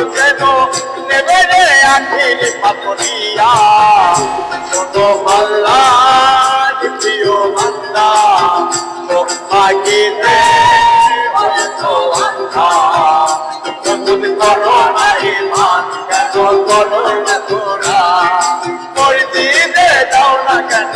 যেন নেবে রে আখির পাপড়িয়া শোনো আল্লাহর প্রিয় বান্দা তোমাকে হয়তো আন্ধা কবুল করো না ঈমান কেন করো না তোরা মসজিদে যাও না কেন